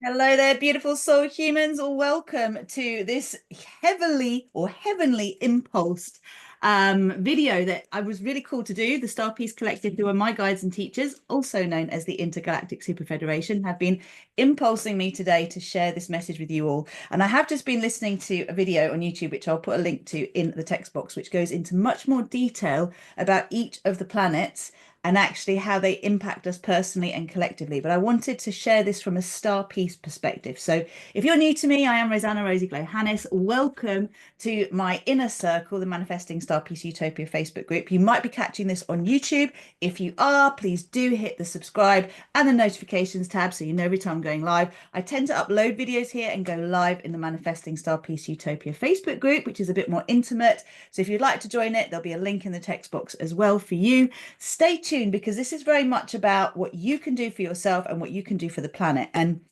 Hello there, beautiful soul humans. Welcome to this heavenly impulsed video that I was really called to do. The StarPeace Collective, who are my guides and teachers, also known as the Intergalactic Super Federation, have been impulsing me today to share this message with you all. And I have just been listening to a video on YouTube, which I'll put a link to in the text box, which goes into much more detail about each of the planets and actually how they impact us personally and collectively. But I wanted to share this from a star piece perspective. So if you're new to me, I am RozyGlow Hannes. Welcome to my inner circle, the Manifesting Star Piece Utopia Facebook group. You might be catching this on YouTube. If you are, please do hit the subscribe and the notifications tab so you know every time I'm going live. I tend to upload videos here and go live in the Manifesting Star Piece Utopia Facebook group, which is a bit more intimate. So if you'd like to join it, there'll be a link in the text box as well for you. Stay tuned because this is very much about what you can do for yourself and what you can do for the planet. And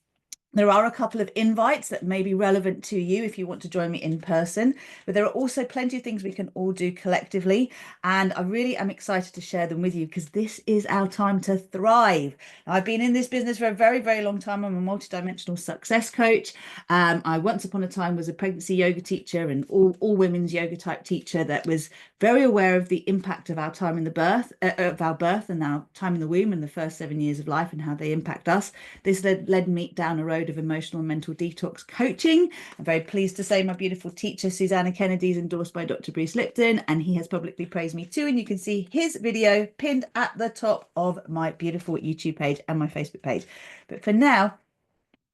there are a couple of invites that may be relevant to you if you want to join me in person, but there are also plenty of things we can all do collectively. And I really am excited to share them with you because this is our time to thrive. Now, I've been in this business for a very, very long time. I'm a multidimensional success coach. I once upon a time was a pregnancy yoga teacher and all women's yoga type teacher that was very aware of the impact of our time in the birth and our time in the womb and the first 7 years of life and how they impact us. This led me down a road of emotional and mental detox coaching. I'm very pleased to say my beautiful teacher Susanna Kennedy is endorsed by Dr. Bruce Lipton, and he has publicly praised me too, and you can see his video pinned at the top of my beautiful YouTube page and my Facebook page. But for now,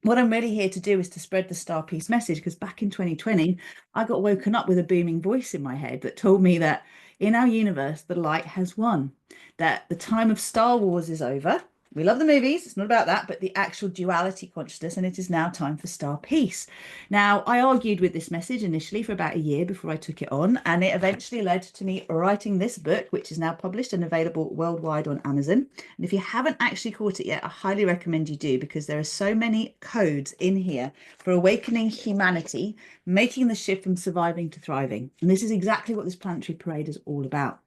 what I'm really here to do is to spread the star piece message, because back in 2020 I got woken up with a booming voice in my head that told me that in our universe the light has won, that the time of Star Wars is over. We love the movies, it's not about that, but the actual duality consciousness, and it is now time for star peace. Now, I argued with this message initially for about a year before I took it on, and it eventually led to me writing this book, which is now published and available worldwide on Amazon. And if you haven't actually caught it yet, I highly recommend you do, because there are so many codes in here for awakening humanity, making the shift from surviving to thriving. And this is exactly what this planetary parade is all about.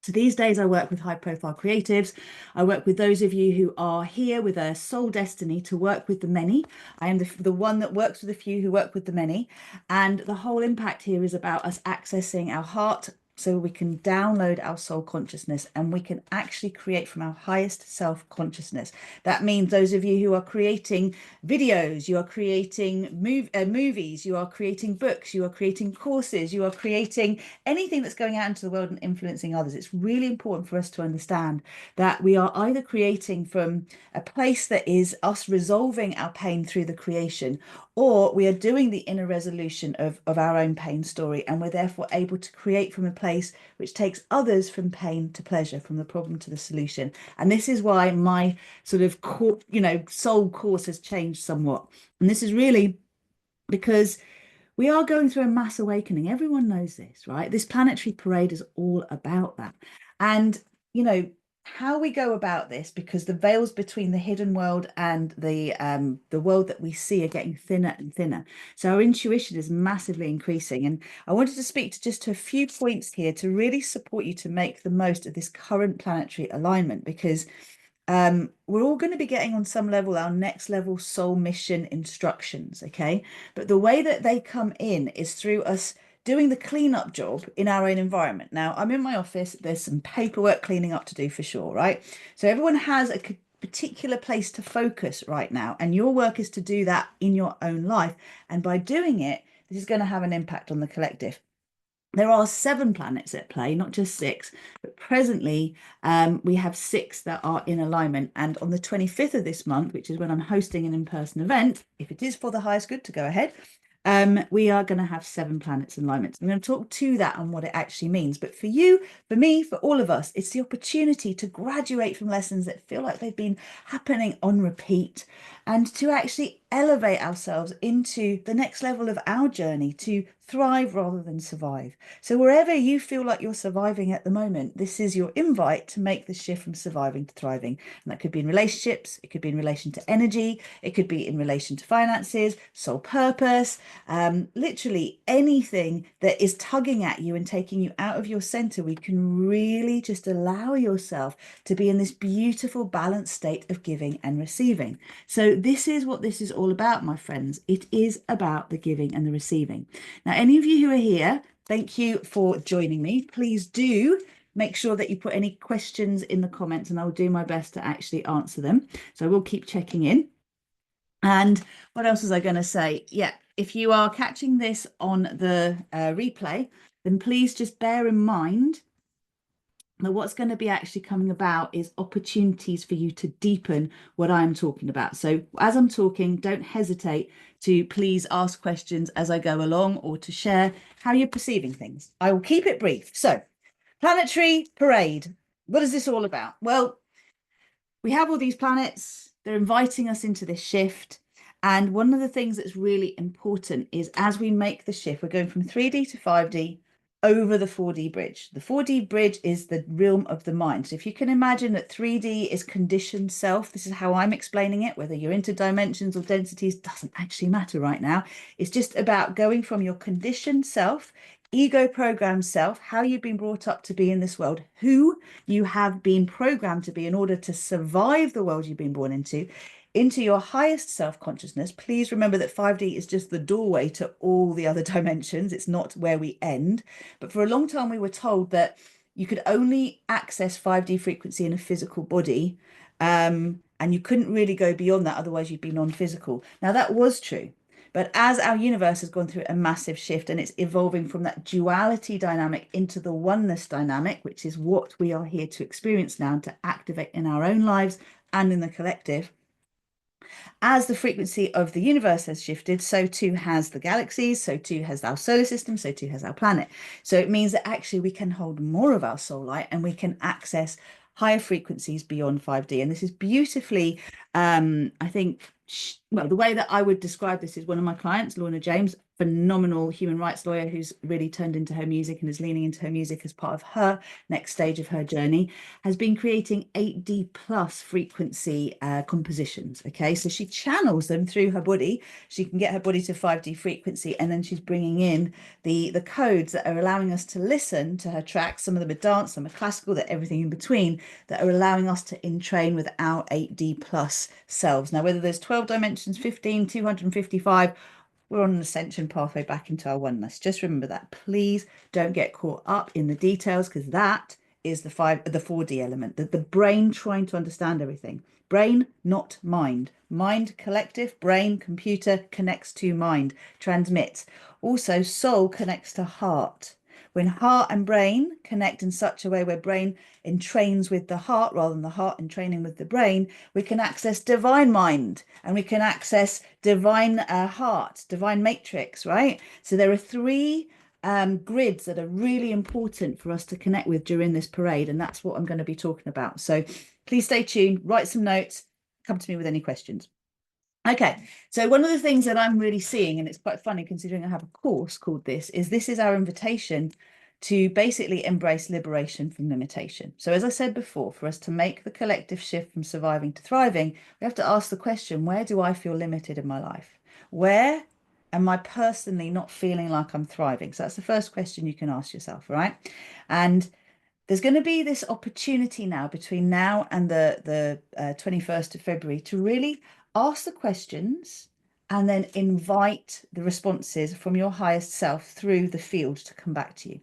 So these days I work with high profile creatives. I work with those of you who are here with a soul destiny to work with the many. I am the one that works with the few who work with the many. And the whole impact here is about us accessing our heart, so we can download our soul consciousness and we can actually create from our highest self consciousness. That means those of you who are creating videos, you are creating movies, you are creating books, you are creating courses, you are creating anything that's going out into the world and influencing others. It's really important for us to understand that we are either creating from a place that is us resolving our pain through the creation, or we are doing the inner resolution of our own pain story, and we're therefore able to create from a place which takes others from pain to pleasure, from the problem to the solution. And this is why my sort of soul course has changed somewhat. And this is really because we are going through a mass awakening. Everyone knows this, right? This planetary parade is all about that. And you know how we go about this, because the veils between the hidden world and the world that we see are getting thinner and thinner. So our intuition is massively increasing. And I wanted to speak to just a few points here to really support you to make the most of this current planetary alignment, because we're all going to be getting on some level our next level soul mission instructions, okay? But the way that they come in is through us doing the cleanup job in our own environment. Now, I'm in my office, there's some paperwork cleaning up to do for sure, right? So everyone has a particular place to focus right now, and your work is to do that in your own life. And by doing it, this is going to have an impact on the collective. There are 7 planets at play, not just 6, but presently we have 6 that are in alignment. And on the 25th of this month, which is when I'm hosting an in-person event, if it is for the highest good, to go ahead, we are going to have 7 planets in alignment. I'm going to talk to that and what it actually means. But for you, for me, for all of us, it's the opportunity to graduate from lessons that feel like they've been happening on repeat, and to actually elevate ourselves into the next level of our journey to thrive rather than survive. So wherever you feel like you're surviving at the moment, this is your invite to make the shift from surviving to thriving. And that could be in relationships, it could be in relation to energy, it could be in relation to finances, soul purpose, literally anything that is tugging at you and taking you out of your center. We can really just allow yourself to be in this beautiful balanced state of giving and receiving. So this is what this is all about, my friends? It is about the giving and the receiving. Now, any of you who are here, thank you for joining me. Please do make sure that you put any questions in the comments and I'll do my best to actually answer them. So I will keep checking in. And what else was I going to say? Yeah, if you are catching this on the replay, then please just bear in mind that what's going to be actually coming about is opportunities for you to deepen what I'm talking about. So as I'm talking, don't hesitate to please ask questions as I go along or to share how you're perceiving things. I will keep it brief. So, Planetary Parade. What is this all about? Well, we have all these planets. They're inviting us into this shift. And one of the things that's really important is as we make the shift, we're going from 3D to 5D over the 4D bridge. The 4D bridge is the realm of the mind. So if you can imagine that 3D is conditioned self, this is how I'm explaining it, whether you're into dimensions or densities, doesn't actually matter right now. It's just about going from your conditioned self, ego programmed self, how you've been brought up to be in this world, who you have been programmed to be in order to survive the world you've been born into your highest self-consciousness. Please remember that 5D is just the doorway to all the other dimensions. It's not where we end. But for a long time, we were told that you could only access 5D frequency in a physical body, and you couldn't really go beyond that. Otherwise, you'd be non-physical. Now, that was true. But as our universe has gone through a massive shift and it's evolving from that duality dynamic into the oneness dynamic, which is what we are here to experience now and to activate in our own lives and in the collective, as the frequency of the universe has shifted, so too has the galaxies, so too has our solar system, so too has our planet. So it means that actually we can hold more of our soul light and we can access higher frequencies beyond 5D. And this is beautifully, I think, well, the way that I would describe this is one of my clients, Lorna James, phenomenal human rights lawyer who's really turned into her music and is leaning into her music as part of her next stage of her journey, has been creating 8D plus frequency compositions. Okay, so she channels them through her body. She can get her body to 5D frequency, and then she's bringing in the codes that are allowing us to listen to her tracks. Some of them are dance, some are classical, that everything in between, that are allowing us to entrain with our 8D plus selves. Now, whether there's 12 dimensions, 15, 255, we're on an ascension pathway back into our oneness. Just remember that. Please don't get caught up in the details, because that is the 4D element, the brain trying to understand everything. Brain, not mind. Mind, collective, brain, computer, connects to mind, transmits. Also, soul connects to heart. When heart and brain connect in such a way where brain entrains with the heart rather than the heart entraining with the brain, we can access divine mind and we can access divine heart, divine matrix, right? So there are three grids that are really important for us to connect with during this parade, and that's what I'm going to be talking about. So please stay tuned, write some notes, come to me with any questions. Okay, so one of the things that I'm really seeing, and it's quite funny considering I have a course called this is our invitation to basically embrace liberation from limitation. So as I said before, for us to make the collective shift from surviving to thriving, we have to ask the question, where do I feel limited in my life? Where am I personally not feeling like I'm thriving? So that's the first question you can ask yourself, right? And there's going to be this opportunity now between now and the 21st of February to really ask the questions and then invite the responses from your highest self through the field to come back to you.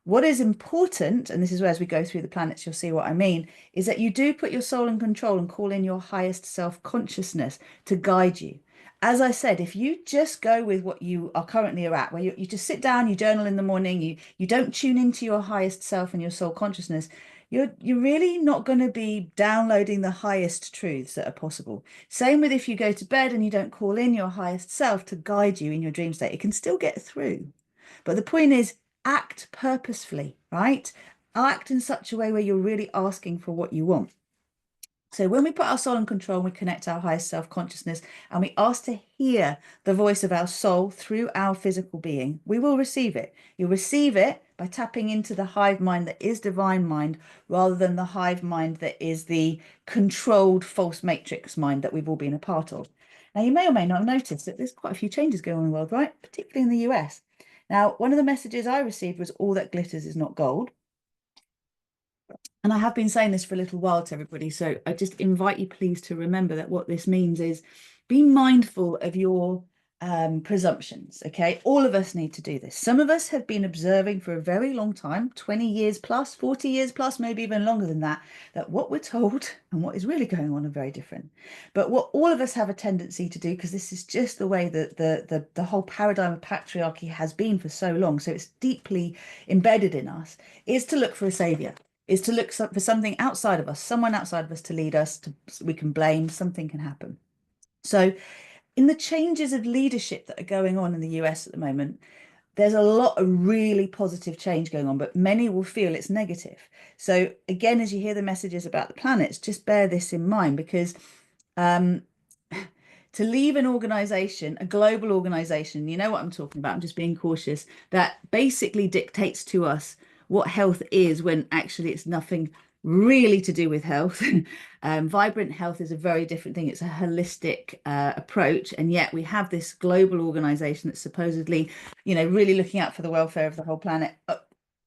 What is important, and this is where as we go through the planets, you'll see what I mean, is that you do put your soul in control and call in your highest self-consciousness to guide you. As I said, if you just go with what you are currently at, where you just sit down, you journal in the morning, you don't tune into your highest self and your soul consciousness, you're really not going to be downloading the highest truths that are possible. Same with if you go to bed and you don't call in your highest self to guide you in your dream state. It can still get through. But the point is, act purposefully, right? Act in such a way where you're really asking for what you want. So when we put our soul in control, we connect our highest self-consciousness and we ask to hear the voice of our soul through our physical being, we will receive it. You'll receive it by tapping into the hive mind that is divine mind rather than the hive mind that is the controlled false matrix mind that we've all been a part of. Now, you may or may not have noticed that there's quite a few changes going on in the world, right? Particularly in the US. Now, one of the messages I received was all that glitters is not gold. And I have been saying this for a little while to everybody. So I just invite you, please, to remember that what this means is be mindful of your presumptions. Okay, all of us need to do this. Some of us have been observing for a very long time, 20 years plus, 40 years plus, maybe even longer than that, that what we're told and what is really going on are very different. But what all of us have a tendency to do, because this is just the way that the whole paradigm of patriarchy has been for so long, so it's deeply embedded in us, is to look for a savior, is to look for something outside of us, someone outside of us to lead us, we can blame, something can happen. So in the changes of leadership that are going on in the US at the moment, there's a lot of really positive change going on, but many will feel it's negative. So again, as you hear the messages about the planets, just bear this in mind, because to leave an organization, a global organization, you know what I'm talking about, I'm just being cautious, that basically dictates to us what health is when actually it's nothing really to do with health. Vibrant health is a very different thing. It's a holistic approach. And yet we have this global organization that's supposedly, really looking out for the welfare of the whole planet.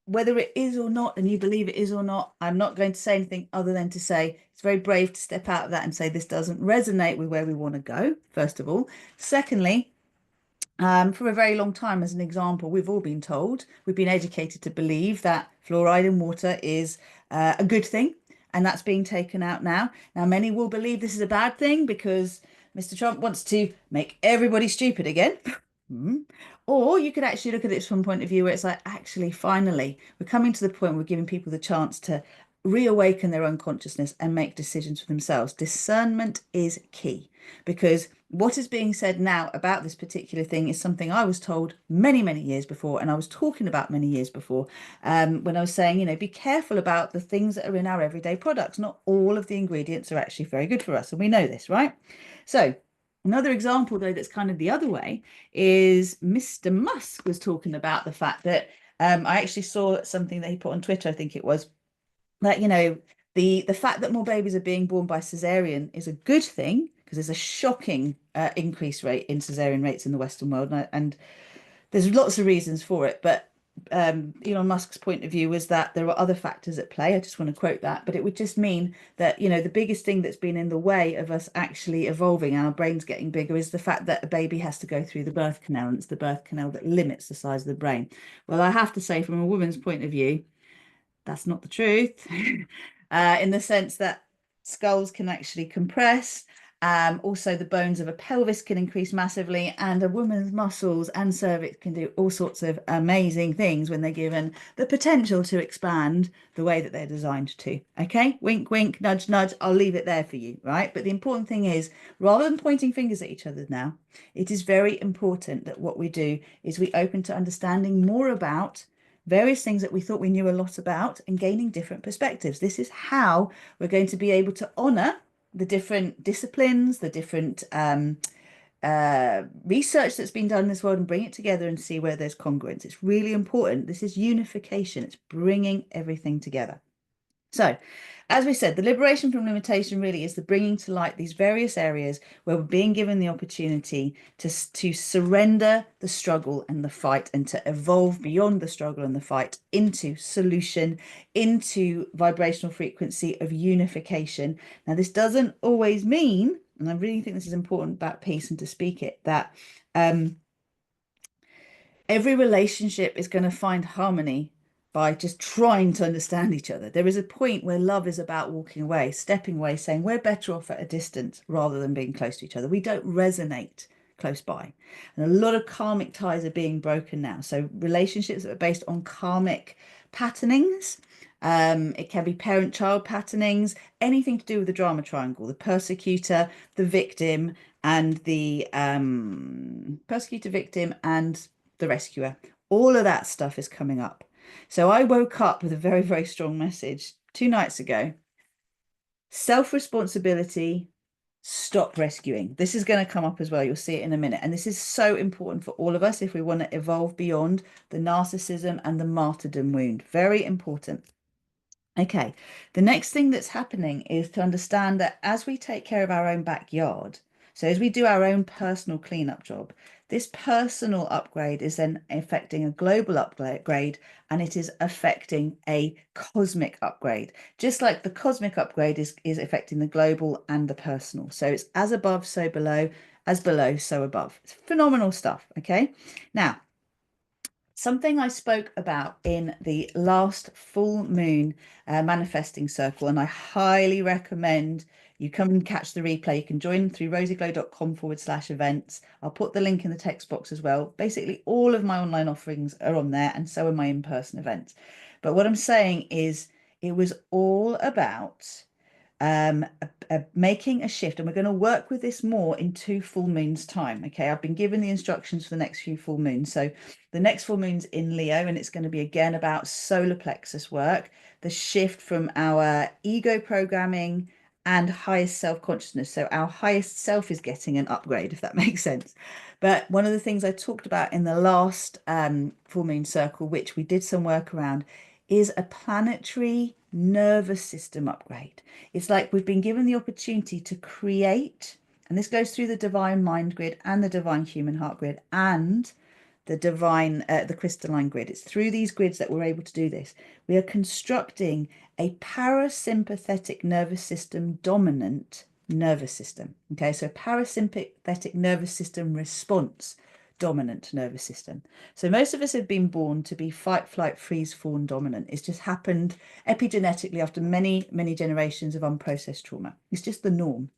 Whether it is or not, and you believe it is or not, I'm not going to say anything other than to say it's very brave to step out of that and say this doesn't resonate with where we want to go, first of all. Secondly, for a very long time, as an example, we've all been told, we've been educated to believe that fluoride in water is a good thing, and that's being taken out now. Now, many will believe this is a bad thing because Mr. Trump wants to make everybody stupid again. Or you could actually look at it from a point of view where it's like, actually, finally, we're coming to the point where we're giving people the chance to reawaken their own consciousness and make decisions for themselves. Discernment is key, because what is being said now about this particular thing is something I was told many, many years before, and I was talking about many years before, when I was saying, be careful about the things that are in our everyday products. Not all of the ingredients are actually very good for us, and we know this, right? So another example, though, that's kind of the other way is Mr. Musk was talking about the fact that I actually saw something that he put on Twitter, I think it was, that the fact that more babies are being born by cesarean is a good thing, because there's a shocking increase rate in cesarean rates in the Western world, and there's lots of reasons for it. But Elon Musk's point of view was that there are other factors at play. I just want to quote that, but it would just mean that the biggest thing that's been in the way of us actually evolving and our brains getting bigger is the fact that a baby has to go through the birth canal, and it's the birth canal that limits the size of the brain. Well, I have to say, from a woman's point of view, that's not the truth, in the sense that skulls can actually compress. Also, the bones of a pelvis can increase massively, and a woman's muscles and cervix can do all sorts of amazing things when they're given the potential to expand the way that they're designed to. Okay, wink, wink, nudge, nudge. I'll leave it there for you, right? But the important thing is, rather than pointing fingers at each other now, it is very important that what we do is we open to understanding more about various things that we thought we knew a lot about and gaining different perspectives. This is how we're going to be able to honor the different disciplines, the different research that's been done in this world, and bring it together and see where there's congruence. It's really important. This is unification. It's bringing everything together. So, as we said, the liberation from limitation really is the bringing to light these various areas where we're being given the opportunity to surrender the struggle and the fight, and to evolve beyond the struggle and the fight into solution, into vibrational frequency of unification. Now, this doesn't always mean, and I really think this is important about peace and to speak it, that every relationship is going to find harmony by just trying to understand each other. There is a point where love is about walking away, stepping away, saying we're better off at a distance rather than being close to each other. We don't resonate close by. And a lot of karmic ties are being broken now. So relationships that are based on karmic patternings, it can be parent-child patternings, anything to do with the drama triangle, the persecutor, the victim, and the persecutor, victim, and the rescuer. All of that stuff is coming up. So I woke up with a very, very strong message 2 nights ago. Self-responsibility, stop rescuing. This is going to come up as well. You'll see it in a minute. And this is so important for all of us if we want to evolve beyond the narcissism and the martyrdom wound. Very important. Okay, the next thing that's happening is to understand that as we take care of our own backyard, So as we do our own personal cleanup job, this personal upgrade is then affecting a global upgrade, and it is affecting a cosmic upgrade, just like the cosmic upgrade is affecting the global and the personal. So it's as above, so below, as below, so above. It's phenomenal stuff. Okay. Now, something I spoke about in the last full moon manifesting circle, and I highly recommend you come and catch the replay. You can join through rozyglow.com/events. I'll put the link in the text box as well. Basically, all of my online offerings are on there, and so are my in-person events. But what I'm saying is, it was all about making a shift, and we're going to work with this more in 2 full moons time. Okay, I've been given the instructions for the next few full moons. So the next full moon's in Leo, and it's going to be again about solar plexus work, the shift from our ego programming and highest self-consciousness. So our highest self is getting an upgrade, if that makes sense. But one of the things I talked about in the last full moon circle, which we did some work around, is a planetary nervous system upgrade. It's like we've been given the opportunity to create, and this goes through the divine mind grid and the divine human heart grid and the divine, the crystalline grid. It's through these grids that we're able to do this. We are constructing a parasympathetic nervous system dominant nervous system. Okay, so parasympathetic nervous system response dominant nervous system. So most of us have been born to be fight, flight, freeze, fawn dominant. It's just happened epigenetically after many, many generations of unprocessed trauma. It's just the norm.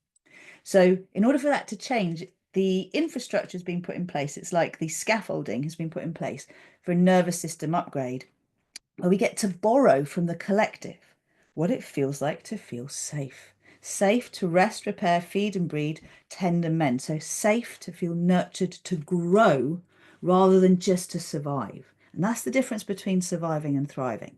So in order for that to change, the infrastructure has been put in place. It's like the scaffolding has been put in place for a nervous system upgrade, where we get to borrow from the collective what it feels like to feel safe. Safe to rest, repair, feed and breed, tend and mend. So safe to feel nurtured, to grow rather than just to survive. And that's the difference between surviving and thriving.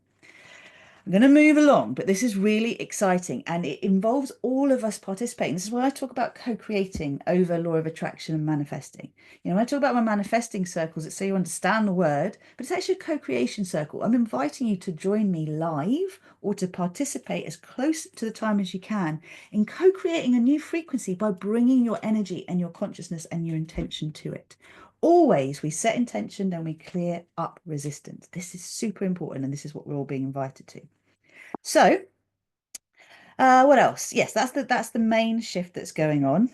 I'm going to move along, but this is really exciting and it involves all of us participating. This is why I talk about co-creating over law of attraction and manifesting. You know, when I talk about my manifesting circles, it's so you understand the word, but it's actually a co-creation circle. I'm inviting you to join me live or to participate as close to the time as you can in co-creating a new frequency by bringing your energy and your consciousness and your intention to it. Always we set intention, then we clear up resistance. This is super important, and this is what we're all being invited to. So, what else? Yes, that's the main shift that's going on.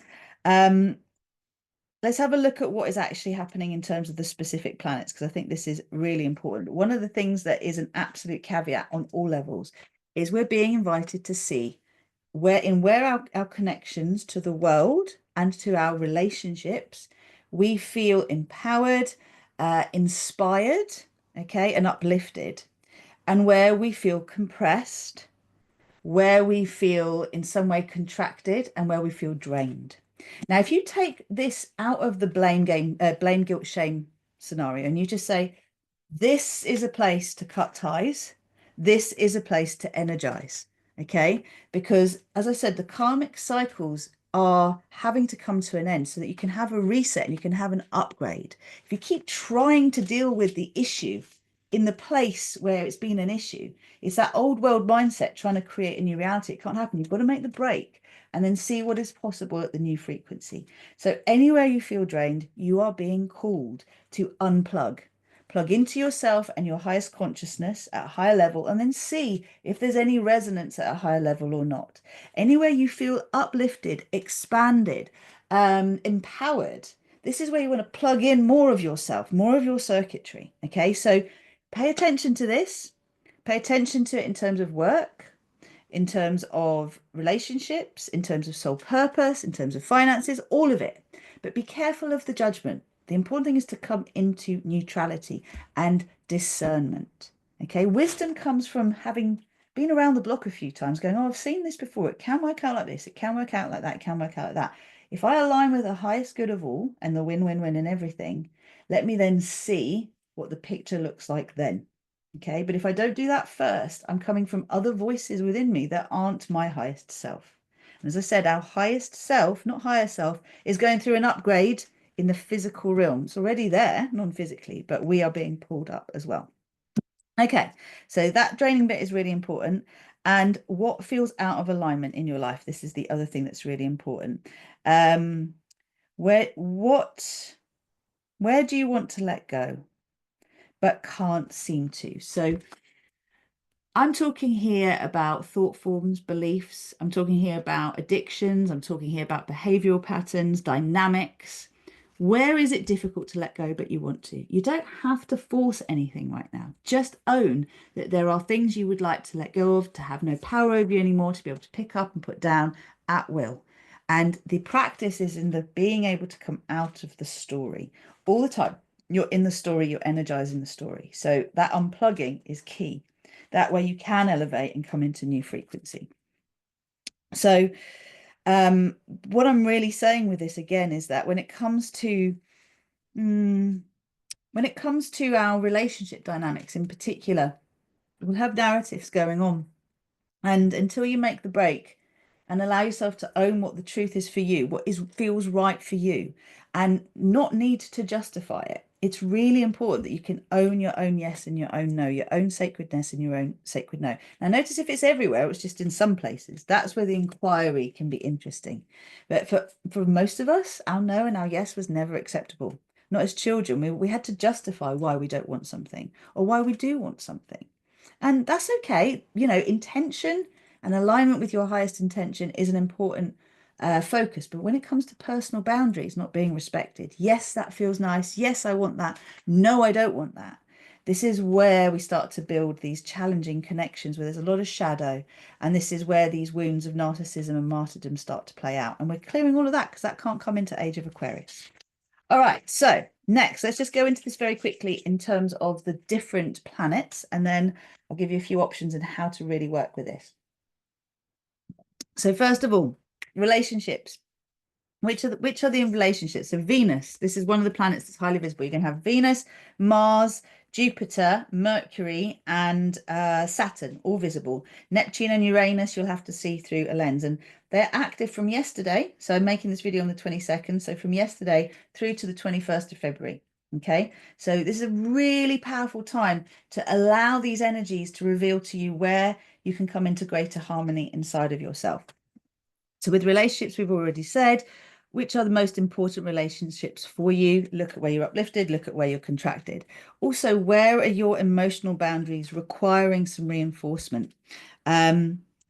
Let's have a look at what is actually happening in terms of the specific planets, because I think this is really important. One of the things that is an absolute caveat on all levels is we're being invited to see where our connections to the world and to our relationships, we feel empowered, inspired, okay, and uplifted, and where we feel compressed, where we feel in some way contracted, and where we feel drained. Now, if you take this out of the blame game, blame, guilt, shame scenario, and you just say, this is a place to cut ties, this is a place to energize, okay? Because as I said, the karmic cycles are having to come to an end so that you can have a reset and you can have an upgrade. If you keep trying to deal with the issue in the place where it's been an issue, it's that old world mindset trying to create a new reality. It can't happen. You've got to make the break and then see what is possible at the new frequency. So anywhere you feel drained, you are being called to unplug. Plug into yourself and your highest consciousness at a higher level, and then see if there's any resonance at a higher level or not. Anywhere you feel uplifted, expanded, empowered, this is where you want to plug in more of yourself, more of your circuitry. Okay, so pay attention to this. Pay attention to it in terms of work, in terms of relationships, in terms of soul purpose, in terms of finances, all of it. But be careful of the judgment. The important thing is to come into neutrality and discernment. Okay, wisdom comes from having been around the block a few times, going, oh, I've seen this before. It can work out like this. It can work out like that. It can work out like that. If I align with the highest good of all and the win-win-win in everything, let me then see what the picture looks like then. Okay, but if I don't do that first, I'm coming from other voices within me that aren't my highest self. And as I said, our highest self, not higher self, is going through an upgrade in the physical realm. It's already there, non-physically, but we are being pulled up as well. Okay, so that draining bit is really important. And what feels out of alignment in your life? This is the other thing that's really important. Where do you want to let go but can't seem to? So I'm talking here about thought forms, beliefs. I'm talking here about addictions. I'm talking here about behavioral patterns, dynamics. Where is it difficult to let go, but you want to? You don't have to force anything right now. Just own that there are things you would like to let go of, to have no power over you anymore, to be able to pick up and put down at will. And the practice is in the being able to come out of the story all the time. You're in the story, you're energizing the story. So that unplugging is key. That way you can elevate and come into new frequency. So what I'm really saying with this again is that when it comes to our relationship dynamics in particular, we'll have narratives going on. And until you make the break and allow yourself to own what the truth is for you, what feels right for you, and not need to justify it. It's really important that you can own your own yes and your own no, your own sacredness and your own sacred no. Now, notice if it's everywhere, it's just in some places. That's where the inquiry can be interesting. But for most of us, our no and our yes was never acceptable. Not as children. We had to justify why we don't want something or why we do want something. And that's okay. You know, intention and alignment with your highest intention is an important focus. But when it comes to personal boundaries not being respected, yes, that feels nice. Yes, I want that. No, I don't want that. This is where we start to build these challenging connections where there's a lot of shadow. And this is where these wounds of narcissism and martyrdom start to play out. And we're clearing all of that because that can't come into Age of Aquarius. All right, so next, let's just go into this very quickly in terms of the different planets, and then I'll give you a few options on how to really work with this. So first of all, relationships. Which are the relationships? So Venus, this is one of the planets that's highly visible. You're going to have Venus, Mars, Jupiter, Mercury, and Saturn, all visible. Neptune and Uranus, you'll have to see through a lens. And they're active from yesterday. So I'm making this video on the 22nd. So from yesterday through to the 21st of February. Okay, so this is a really powerful time to allow these energies to reveal to you where you can come into greater harmony inside of yourself. So with relationships, we've already said, which are the most important relationships for you? Look at where you're uplifted, look at where you're contracted. Also, where are your emotional boundaries requiring some reinforcement?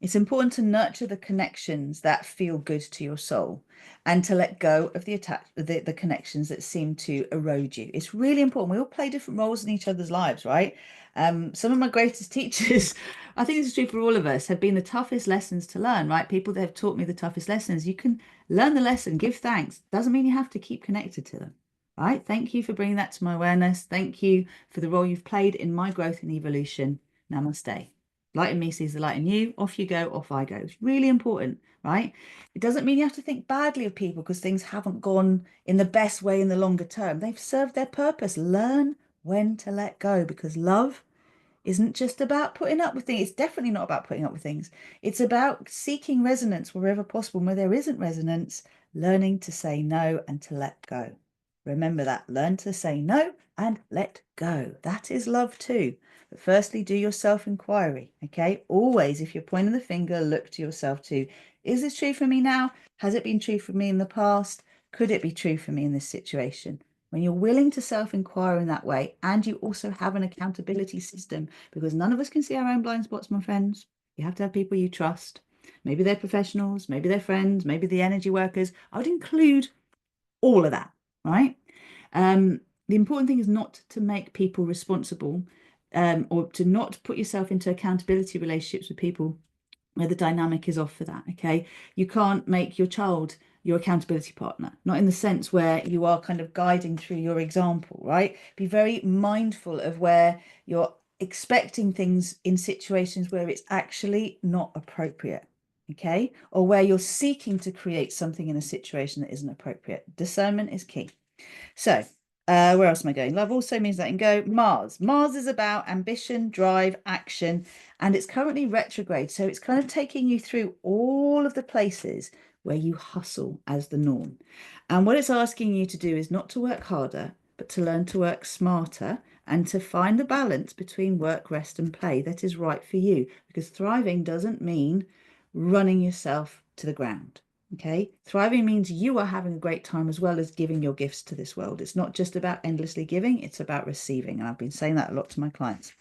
It's important to nurture the connections that feel good to your soul and to let go of the connections that seem to erode you. It's really important. We all play different roles in each other's lives, right? Some of my greatest teachers, I think this is true for all of us, have been the toughest lessons to learn, right? People that have taught me the toughest lessons. You can learn the lesson, give thanks. Doesn't mean you have to keep connected to them, right? Thank you for bringing that to my awareness. Thank you for the role you've played in my growth and evolution. Namaste. Light in me sees the light in you. Off you go, off I go. It's really important, right? It doesn't mean you have to think badly of people because things haven't gone in the best way in the longer term. They've served their purpose. Learn when to let go, because love isn't just about putting up with things. It's definitely not about putting up with things. It's about seeking resonance wherever possible. And where there isn't resonance, learning to say no and to let go. Remember that. Learn to say no and let go. That is love too. But firstly, do your self-inquiry, okay? Always, if you're pointing the finger, look to yourself too. Is this true for me now? Has it been true for me in the past? Could it be true for me in this situation? When you're willing to self-inquire in that way, and you also have an accountability system, because none of us can see our own blind spots, my friends. You have to have people you trust. Maybe they're professionals, maybe they're friends, maybe the energy workers. I would include all of that, right? The important thing is not to make people responsible, or to not put yourself into accountability relationships with people where the dynamic is off for that, okay? You can't make your child your accountability partner, not in the sense where you are kind of guiding through your example, right? Be very mindful of where you're expecting things in situations where it's actually not appropriate, okay? Or where you're seeking to create something in a situation that isn't appropriate. Discernment is key. So where else am I going? Love also means letting go. Mars. Mars is about ambition, drive, action, and it's currently retrograde. So it's kind of taking you through all of the places where you hustle as the norm. And what it's asking you to do is not to work harder, but to learn to work smarter and to find the balance between work, rest, and play that is right for you. Because thriving doesn't mean running yourself to the ground. Okay, thriving means you are having a great time as well as giving your gifts to this world. It's not just about endlessly giving, it's about receiving. And I've been saying that a lot to my clients.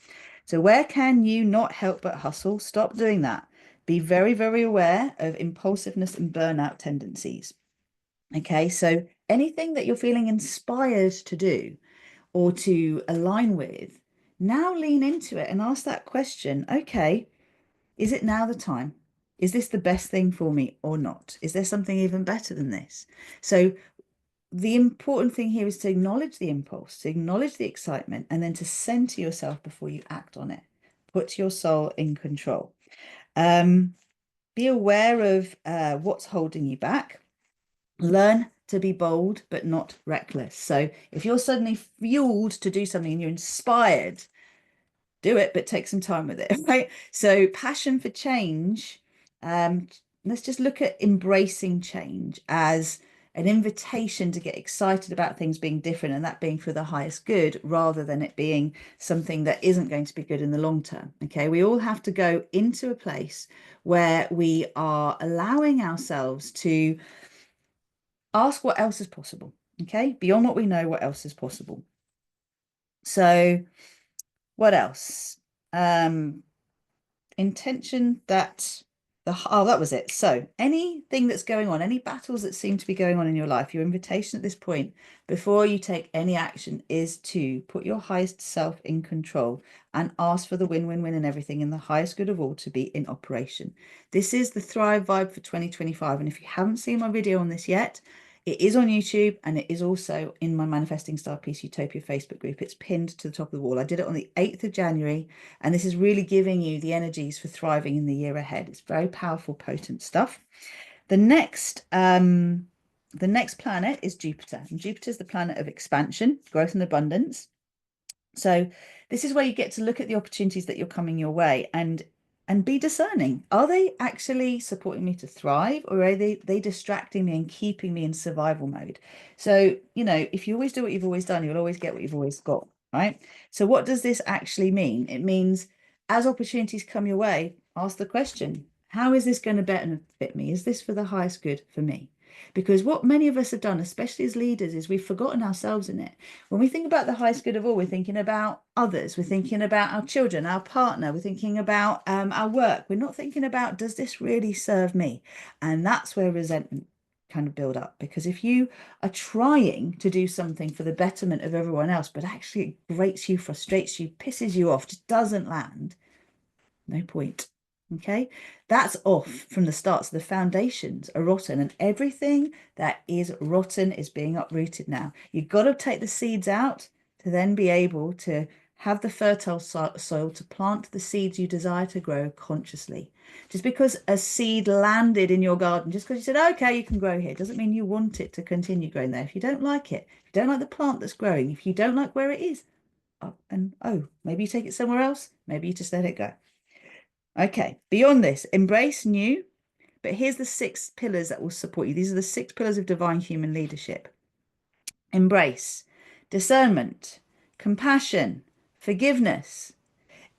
So, where can you not help but hustle? Stop doing that. Be very, very aware of impulsiveness and burnout tendencies. Okay, so anything that you're feeling inspired to do or to align with, now lean into it and ask that question. Okay, is it now the time? Is this the best thing for me or not? Is there something even better than this? So the important thing here is to acknowledge the impulse, to acknowledge the excitement, and then to center yourself before you act on it. Put your soul in control. Be aware of what's holding you back. Learn to be bold, but not reckless. So if you're suddenly fueled to do something and you're inspired, do it, but take some time with it, right? So passion for change. Let's just look at embracing change as an invitation to get excited about things being different and that being for the highest good rather than it being something that isn't going to be good in the long term. Okay, we all have to go into a place where we are allowing ourselves to ask what else is possible. Okay, beyond what we know, what else is possible. So what else? Intention that that was it. So anything that's going on, any battles that seem to be going on in your life, your invitation at this point, before you take any action, is to put your highest self in control and ask for the win-win-win and everything in the highest good of all to be in operation. This is the Thrive Vibe for 2025. And if you haven't seen my video on this yet, it is on YouTube and it is also in my Manifesting StarPeace Utopia Facebook group. It's pinned to the top of the wall. I did it on the 8th of January, and this is really giving you the energies for thriving in the year ahead. It's very powerful, potent stuff. The next planet is Jupiter, and Jupiter is the planet of expansion, growth, and abundance. So this is where you get to look at the opportunities that you're coming your way and be discerning. Are they actually supporting me to thrive, or are they distracting me and keeping me in survival mode? So, if you always do what you've always done, you'll always get what you've always got, right? So what does this actually mean? It means as opportunities come your way, ask the question, how is this going to benefit me? Is this for the highest good for me? Because what many of us have done, especially as leaders, is we've forgotten ourselves in it. When we think about the highest good of all, we're thinking about others, we're thinking about our children, our partner, we're thinking about our work. We're not thinking about, does this really serve me? And that's where resentment kind of build up, because if you are trying to do something for the betterment of everyone else, but actually it grates you, frustrates you, pisses you off, just doesn't land, no point. Okay, that's off from the start. So the foundations are rotten, and everything that is rotten is being uprooted now. You've got to take the seeds out to then be able to have the fertile soil to plant the seeds you desire to grow consciously. Just because a seed landed in your garden, just because you said, okay, you can grow here, doesn't mean you want it to continue growing there. If you don't like it, if you don't like the plant that's growing, if you don't like where it is, maybe you take it somewhere else, maybe you just let it go. Okay, beyond this, embrace new, but here's the 6 pillars that will support you. These are the 6 pillars of divine human leadership. Embrace discernment, compassion, forgiveness.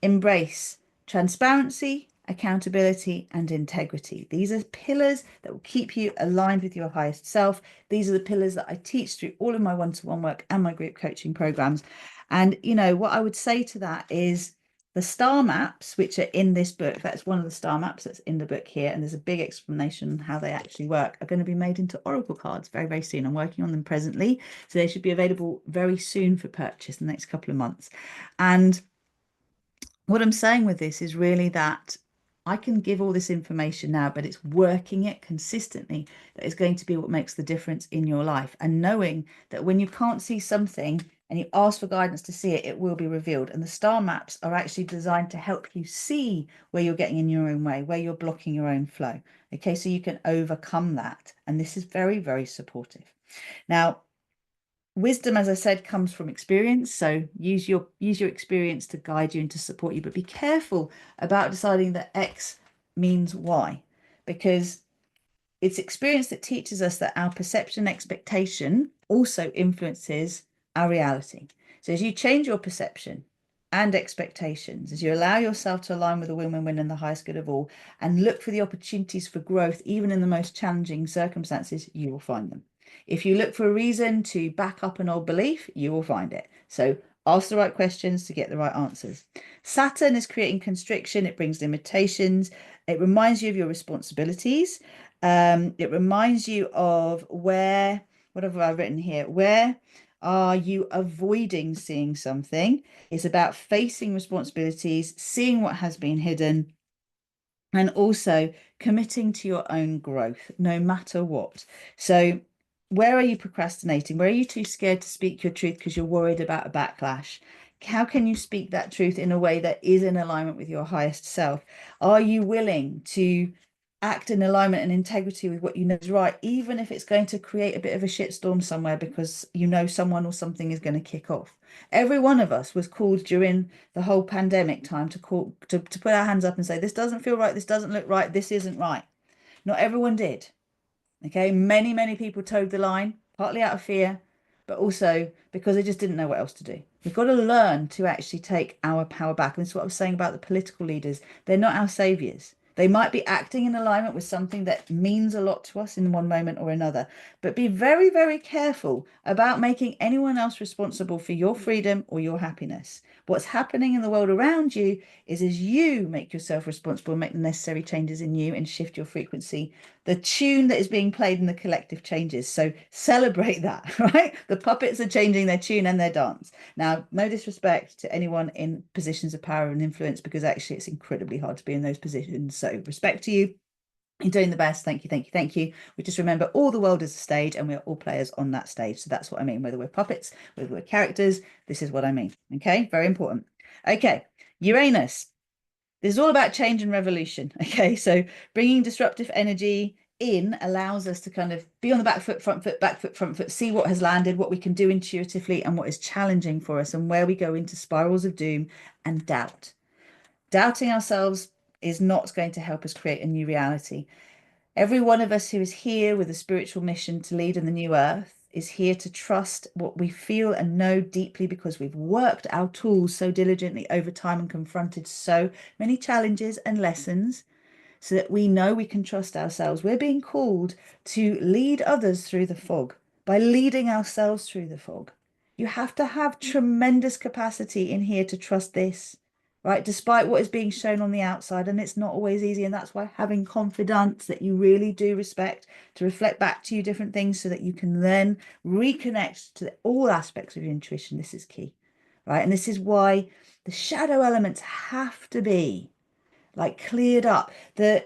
Embrace transparency, accountability, and integrity. These are pillars that will keep you aligned with your highest self. These are the pillars that I teach through all of my one-to-one work and my group coaching programs. And, what I would say to that is the star maps, which are in this book, that's one of the star maps that's in the book here, and there's a big explanation on how they actually work, are going to be made into oracle cards very, very soon. I'm working on them presently, so they should be available very soon for purchase in the next couple of months. And what I'm saying with this is really that I can give all this information now, but it's working it consistently that is going to be what makes the difference in your life. And knowing that when you can't see something and you ask for guidance to see it, it will be revealed. And the star maps are actually designed to help you see where you're getting in your own way, where you're blocking your own flow. Okay, so you can overcome that. And this is very, very supportive. Now, wisdom, as I said, comes from experience. So use your experience to guide you and to support you, but be careful about deciding that X means Y, because it's experience that teaches us that our perception and expectation also influences our reality. So as you change your perception, and expectations, as you allow yourself to align with the win-win-win and the highest good of all, and look for the opportunities for growth, even in the most challenging circumstances, you will find them. If you look for a reason to back up an old belief, you will find it. So ask the right questions to get the right answers. Saturn is creating constriction. It brings limitations. It reminds you of your responsibilities. It reminds you of where, what have I written here? Where are you avoiding seeing something? It's about facing responsibilities, seeing what has been hidden, and also committing to your own growth, no matter what. So, where are you procrastinating? Where are you too scared to speak your truth because you're worried about a backlash? How can you speak that truth in a way that is in alignment with your highest self? Are you willing to act in alignment and integrity with what you know is right, even if it's going to create a bit of a shitstorm somewhere because you know someone or something is going to kick off? Every one of us was called during the whole pandemic time to put our hands up and say, this doesn't feel right, this doesn't look right, this isn't right. Not everyone did. Okay, many people towed the line, partly out of fear, but also because they just didn't know what else to do. We've got to learn to actually take our power back. And this is what I was saying about the political leaders. They're not our saviors. They might be acting in alignment with something that means a lot to us in one moment or another, but be very careful about making anyone else responsible for your freedom or your happiness. What's happening in the world around you is as you make yourself responsible, make the necessary changes in you and shift your frequency, the tune that is being played in the collective changes. So celebrate that, right? The puppets are changing their tune and their dance. Now, no disrespect to anyone in positions of power and influence, because actually it's incredibly hard to be in those positions. So respect to you. You're doing the best. Thank you. We just remember all the world is a stage and we're all players on that stage. So that's what I mean. Whether we're puppets, whether we're characters, this is what I mean. Okay, very important. Okay, Uranus. This is all about change and revolution. Okay, so bringing disruptive energy in allows us to kind of be on the back foot, front foot, see what has landed, what we can do intuitively, and what is challenging for us, and where we go into spirals of doom and doubt. Doubting ourselves is not going to help us create a new reality. Every one of us who is here with a spiritual mission to lead in the new earth is here to trust what we feel and know deeply, because we've worked our tools so diligently over time and confronted so many challenges and lessons, so that we know we can trust ourselves. We're being called to lead others through the fog by leading ourselves through the fog. You have to have tremendous capacity in here to trust this, right? Despite what is being shown on the outside, and it's not always easy. And that's why having confidants that you really do respect to reflect back to you different things so that you can then reconnect to all aspects of your intuition. This is key, right? And this is why the shadow elements have to be like cleared up. This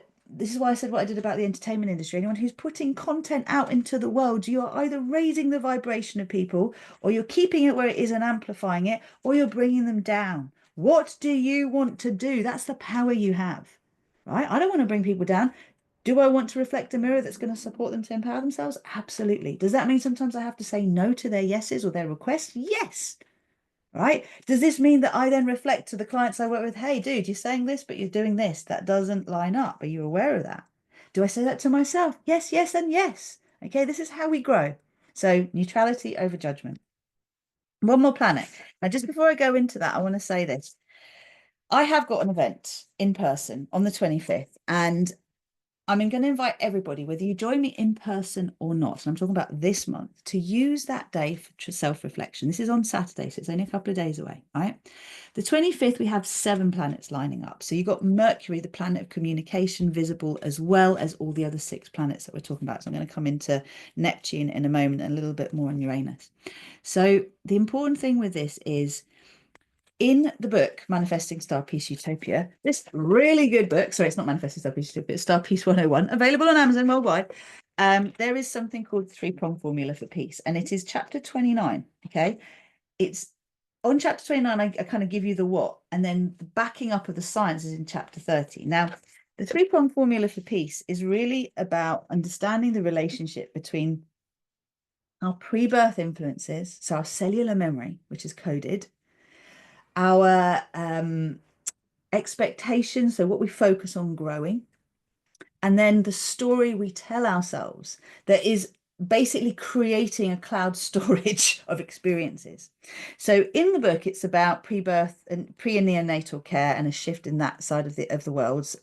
is why I said what I did about the entertainment industry. Anyone who's putting content out into the world, you are either raising the vibration of people, or you're keeping it where it is and amplifying it, or you're bringing them down. What do you want to do? That's the power you have, right? I don't want to bring people down. Do I want to reflect a mirror that's going to support them to empower themselves? Absolutely. Does that mean sometimes I have to say no to their yeses or their requests? Yes. Right? Does this mean that I then reflect to the clients I work with, hey, dude, you're saying this, but you're doing this. That doesn't line up. Are you aware of that? Do I say that to myself? Yes, and yes. Okay, this is how we grow. So neutrality over judgment. One more planet. Now, just before I go into that, I want to say this. I have got an event in person on the 25th, and I'm going to invite everybody, whether you join me in person or not, and I'm talking about this month, to use that day for self-reflection. This is on Saturday, so it's only a couple of days away, right? The 25th, we have 7 planets lining up. So you've got Mercury, the planet of communication, visible, as well as all the other 6 planets that we're talking about. So I'm going to come into Neptune in a moment, and a little bit more on Uranus. So the important thing with this is, in the book Manifesting StarPeace Utopia, this really good book, sorry, it's not Manifesting StarPeace Utopia, it's StarPeace 101, available on Amazon worldwide. There is something called the 3-prong formula for peace, and it is chapter 29. Okay, it's on chapter 29. I kind of give you the what, and then the backing up of the science is in chapter 30. Now, the 3-prong formula for peace is really about understanding the relationship between our pre-birth influences, so our cellular memory, which is coded, our expectations, so what we focus on growing, and then the story we tell ourselves that is basically creating a cloud storage of experiences. So in the book, it's about pre-birth and pre and neonatal care and a shift in that side of the world's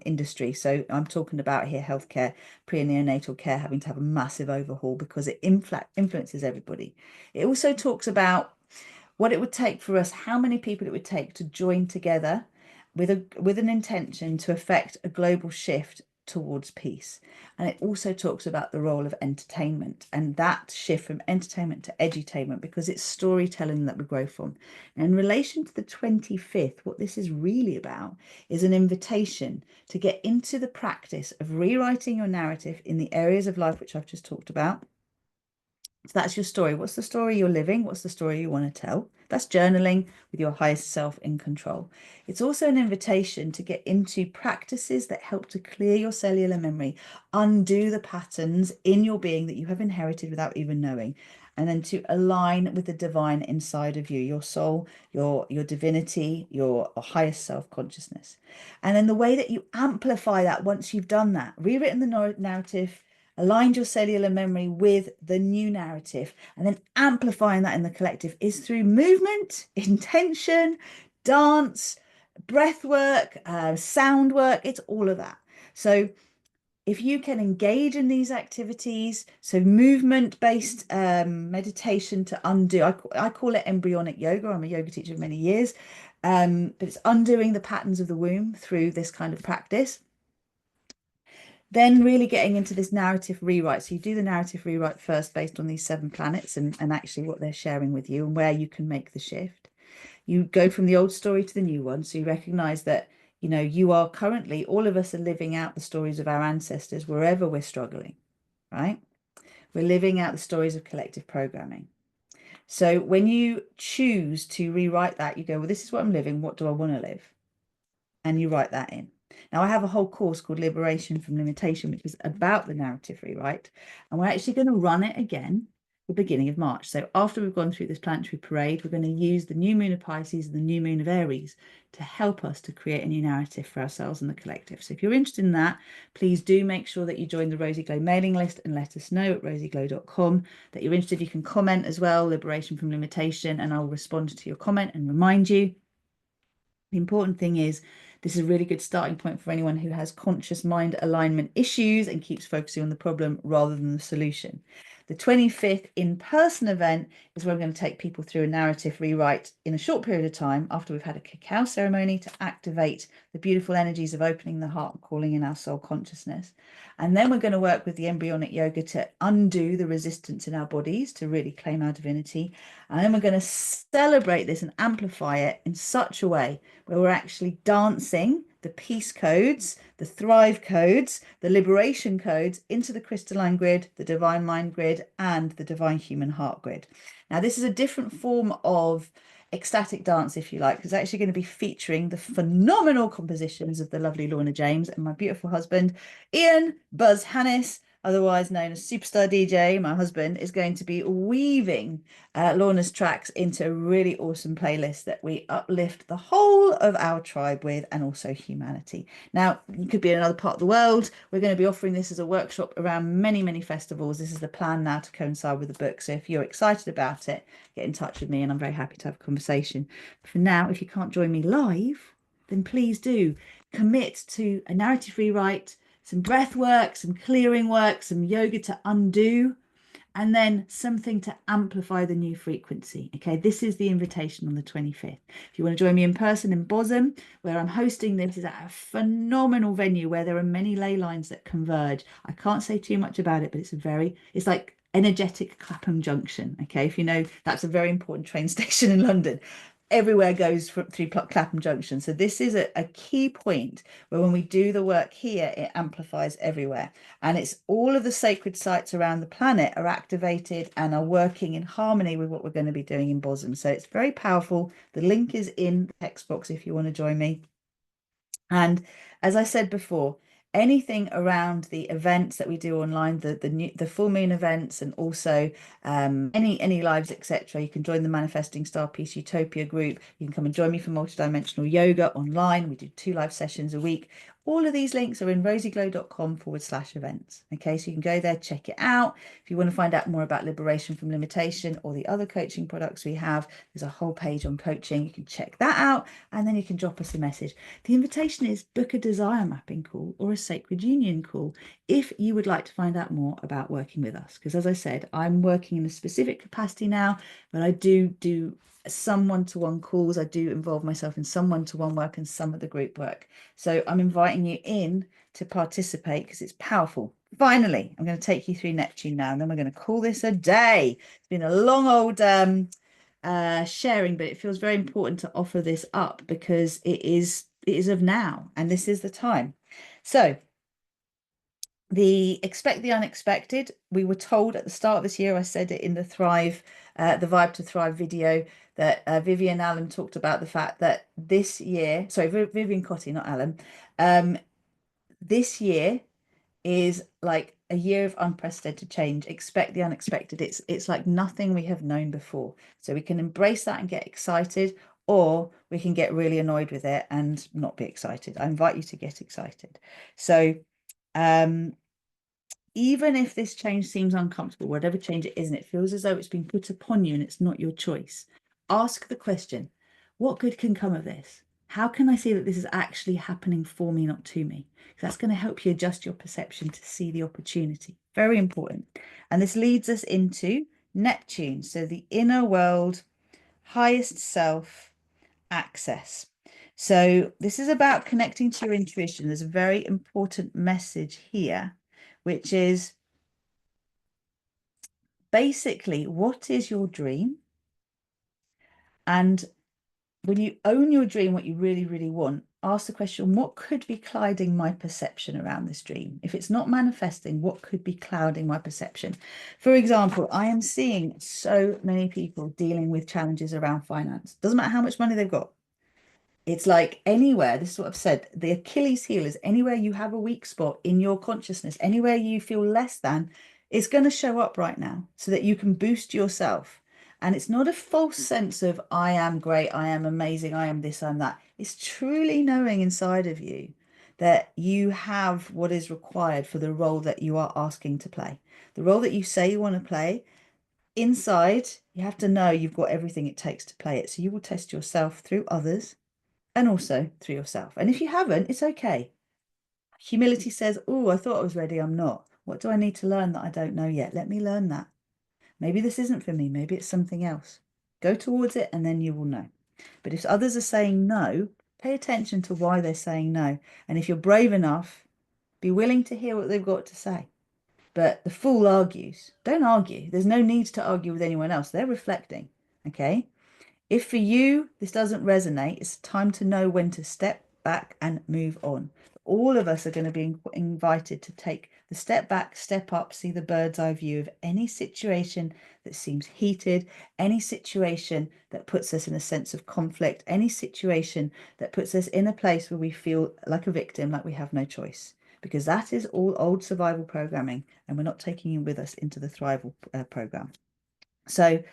industry. So I'm talking about here healthcare, pre and neonatal care having to have a massive overhaul because it influences everybody. It also talks about what it would take for us, how many people it would take to join together with an intention to affect a global shift towards peace. And it also talks about the role of entertainment and that shift from entertainment to edutainment, because it's storytelling that we grow from. And in relation to the 25th, what this is really about is an invitation to get into the practice of rewriting your narrative in the areas of life which I've just talked about. So that's your story. What's the story you're living? What's the story you want to tell? That's journaling with your highest self in control. It's also an invitation to get into practices that help to clear your cellular memory, undo the patterns in your being that you have inherited without even knowing, and then to align with the divine inside of you, your soul, your divinity, your highest self consciousness. And then the way that you amplify that once you've done that, rewritten the narrative, aligned your cellular memory with the new narrative, and then amplifying that in the collective is through movement, intention, dance, breath work, sound work. It's all of that. So if you can engage in these activities, so movement-based meditation to undo, I call it embryonic yoga. I'm a yoga teacher for many years, but it's undoing the patterns of the womb through this kind of practice. Then really getting into this narrative rewrite. So you do the narrative rewrite first based on these 7 planets and actually what they're sharing with you and where you can make the shift. You go from the old story to the new one. So you recognize that, you know, you are currently, all of us are living out the stories of our ancestors wherever we're struggling, right? We're living out the stories of collective programming. So when you choose to rewrite that, you go, well, this is what I'm living. What do I want to live? And you write that in. Now, I have a whole course called Liberation from Limitation, which is about the narrative rewrite. And we're actually going to run it again the beginning of March. So after we've gone through this planetary parade, we're going to use the new moon of Pisces and the new moon of Aries to help us to create a new narrative for ourselves and the collective. So if you're interested in that, please do make sure that you join the RozyGlow mailing list and let us know at rozyglow.com that you're interested. You can comment as well, Liberation from Limitation, and I'll respond to your comment and remind you. The important thing is this is a really good starting point for anyone who has conscious mind alignment issues and keeps focusing on the problem rather than the solution. The 25th in-person event is where we're going to take people through a narrative rewrite in a short period of time after we've had a cacao ceremony to activate the beautiful energies of opening the heart and calling in our soul consciousness. And then we're going to work with the embryonic yoga to undo the resistance in our bodies to really claim our divinity. And then we're going to celebrate this and amplify it in such a way where we're actually dancing the peace codes, the thrive codes, the liberation codes into the crystalline grid, the divine mind grid, and the divine human heart grid. Now, this is a different form of ecstatic dance, if you like, because it's actually going to be featuring the phenomenal compositions of the lovely Lorna James and my beautiful husband, Ian Buzz Hannis, otherwise known as Superstar DJ. My husband is going to be weaving Lorna's tracks into a really awesome playlist that we uplift the whole of our tribe with, and also humanity. Now, you could be in another part of the world. We're going to be offering this as a workshop around many, many festivals. This is the plan now to coincide with the book. So if you're excited about it, get in touch with me and I'm very happy to have a conversation. For now, if you can't join me live, then please do commit to a narrative rewrite, some breath work, some clearing work, some yoga to undo, and then something to amplify the new frequency. Okay, this is the invitation on the 25th. If you want to join me in person in Bosom, where I'm hosting this, is at a phenomenal venue where there are many ley lines that converge. I can't say too much about it, but it's like energetic Clapham Junction. Okay, if you know, that's a very important train station in London. Everywhere goes through Clapham Junction. So this is a key point where when we do the work here, it amplifies everywhere. And it's all of the sacred sites around the planet are activated and are working in harmony with what we're going to be doing in Bosom. So it's very powerful. The link is in the text box if you want to join me. And as I said before, anything around the events that we do online, the full moon events, and also any lives, etc. You can join the Manifesting StarPeace Utopia group. You can come and join me for multidimensional yoga online. We do 2 live sessions a week. All of these links are in rozyglow.com/events. Okay, so you can go there, check it out. If you want to find out more about liberation from limitation or the other coaching products we have, there's a whole page on coaching. You can check that out and then you can drop us a message. The invitation is book a desire mapping call or a sacred union call if you would like to find out more about working with us. Because as I said, I'm working in a specific capacity now, but I do some one-to-one calls. I do involve myself in some one-to-one work and some of the group work. So I'm inviting you in to participate because it's powerful. Finally, I'm going to take you through Neptune now, and then we're going to call this a day. It's been a long old sharing, but it feels very important to offer this up because it is of now, and this is the time. So expect the unexpected. We were told at the start of this year, I said it in the Vibe to Thrive video, that Vivian Allen talked about the fact that this year, sorry, Vivian Cotty, not Allen, this year is like a year of unprecedented change. Expect the unexpected. It's like nothing we have known before. So we can embrace that and get excited, or we can get really annoyed with it and not be excited. I invite you to get excited. So even if this change seems uncomfortable, whatever change it is, and it feels as though it's been put upon you and it's not your choice, ask the question, what good can come of this? How can I see that this is actually happening for me, not to me? That's going to help you adjust your perception to see the opportunity. Very important. And this leads us into Neptune. So the inner world, highest self, access. So this is about connecting to your intuition. There's a very important message here, which is basically, what is your dream? And when you own your dream, what you really, really want, ask the question, what could be clouding my perception around this dream? If it's not manifesting, what could be clouding my perception? For example, I am seeing so many people dealing with challenges around finance. Doesn't matter how much money they've got. It's like anywhere, this is what I've said, the Achilles heel is anywhere you have a weak spot in your consciousness, anywhere you feel less than, it's going to show up right now so that you can boost yourself. And it's not a false sense of I am great, I am amazing, I am this, I'm that. It's truly knowing inside of you that you have what is required for the role that you are asking to play. The role that you say you want to play, inside, you have to know you've got everything it takes to play it. So you will test yourself through others and also through yourself. And if you haven't, it's okay. Humility says, oh, I thought I was ready, I'm not. What do I need to learn that I don't know yet? Let me learn that. Maybe this isn't for me, maybe it's something else. Go towards it and then you will know. But if others are saying no, pay attention to why they're saying no. And if you're brave enough, be willing to hear what they've got to say. But the fool argues. Don't argue. There's no need to argue with anyone else. They're reflecting, okay? If for you this doesn't resonate, it's time to know when to step back and move on. All of us are going to be invited to take the step back, step up, see the bird's eye view of any situation that seems heated, any situation that puts us in a sense of conflict, any situation that puts us in a place where we feel like a victim, like we have no choice. Because that is all old survival programming, and we're not taking you with us into the Thrival program. So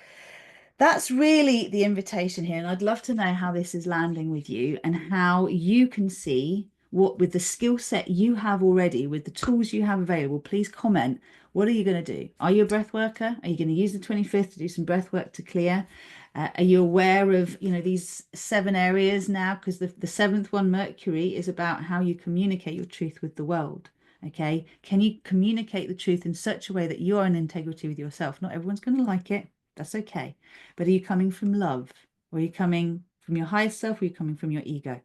that's really the invitation here. And I'd love to know how this is landing with you and how you can see what, with the skill set you have already, with the tools you have available, please comment. What are you going to do? Are you a breath worker? Are you going to use the 25th to do some breath work to clear? Are you aware of, these 7 areas now? Because the 7th one, Mercury, is about how you communicate your truth with the world. Okay. Can you communicate the truth in such a way that you are in integrity with yourself? Not everyone's going to like it. That's okay. But are you coming from love? Or are you coming from your highest self? Or are you coming from your ego?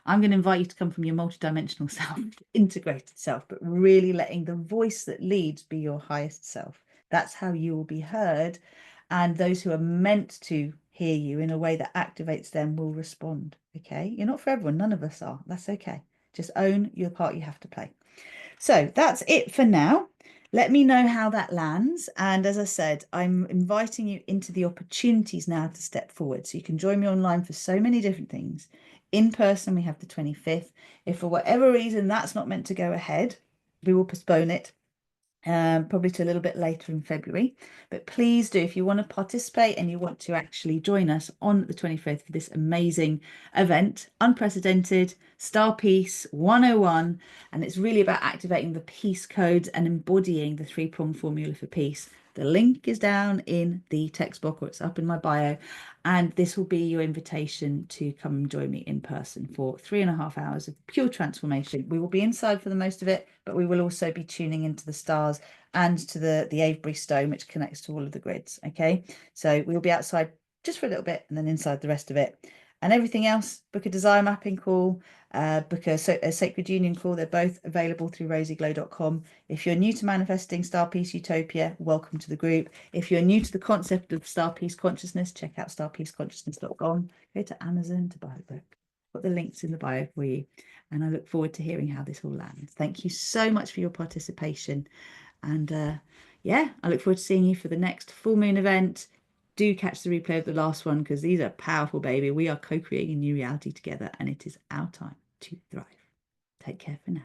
I'm going to invite you to come from your multidimensional self, integrated self, but really letting the voice that leads be your highest self. That's how you will be heard. And those who are meant to hear you in a way that activates them will respond. Okay. You're not for everyone. None of us are. That's okay. Just own your part you have to play. So that's it for now. Let me know how that lands. And as I said, I'm inviting you into the opportunities now to step forward. So you can join me online for so many different things. In person, we have the 25th. If for whatever reason that's not meant to go ahead, we will postpone it. probably to a little bit later in February. But please do, if you want to participate and you want to actually join us on the 25th for this amazing event, unprecedented StarPeace 101. And it's really about activating the peace codes and embodying the three-pronged formula for peace. The link is down in the text box, or it's up in my bio. And this will be your invitation to come and join me in person for 3.5 hours of pure transformation. We will be inside for the most of it, but we will also be tuning into the stars and to the Avebury Stone, which connects to all of the grids. Okay, so we will be outside just for a little bit and then inside the rest of it. And everything else, book a desire mapping call, book a sacred union call. They're both available through RozyGlow.com. If you're new to manifesting StarPeace Utopia, welcome to the group. If you're new to the concept of StarPeace Consciousness, check out StarPeaceConsciousness.com. Go to Amazon to buy the book. Put the links in the bio for you. And I look forward to hearing how this all lands. Thank you so much for your participation. And yeah, I look forward to seeing you for the next full moon event. Do catch the replay of the last one, because these are powerful, baby. We are co-creating a new reality together, and it is our time to thrive. Take care for now.